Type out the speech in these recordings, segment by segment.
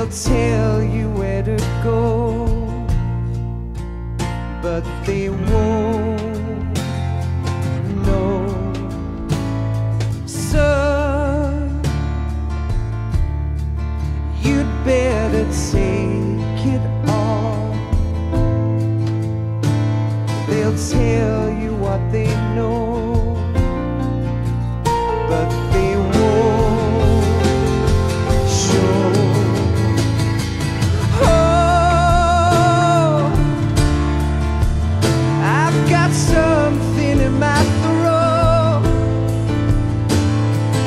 They'll tell you where to go, but they won't know. Son, you'd better take it all. They'll tell you what they know, but they won't show. Oh, I've got something in my throat.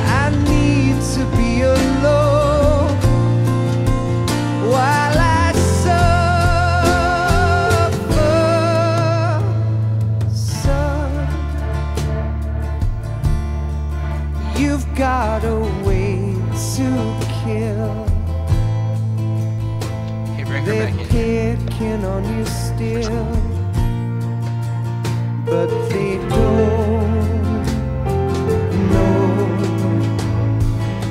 I need to be alone while I suffer. Son, you've got a way to kill. They're picking on you still, but they don't know.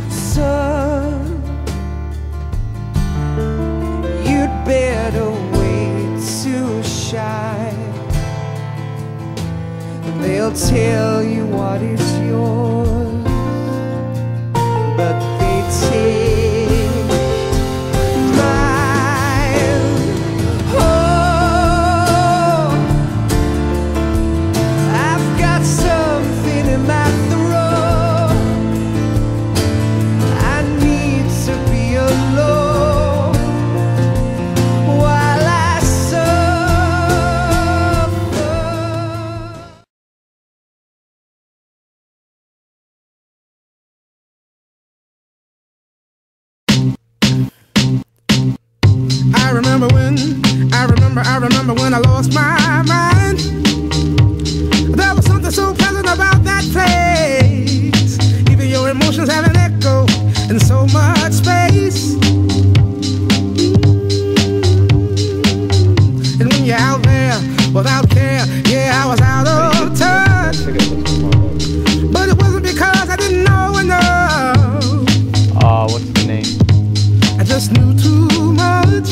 Son, you'd better wait to shine. They'll tell you what is yours, but they take mine. Oh, I've got something in my throat. I need to be alone while I suffer. I remember when I lost my mind. There was something so pleasant about that place. Even your emotions have an echo in so much space. And when you're out there without care, yeah, I was out of touch. But it wasn't because I didn't know enough. What's the name? I just knew too much.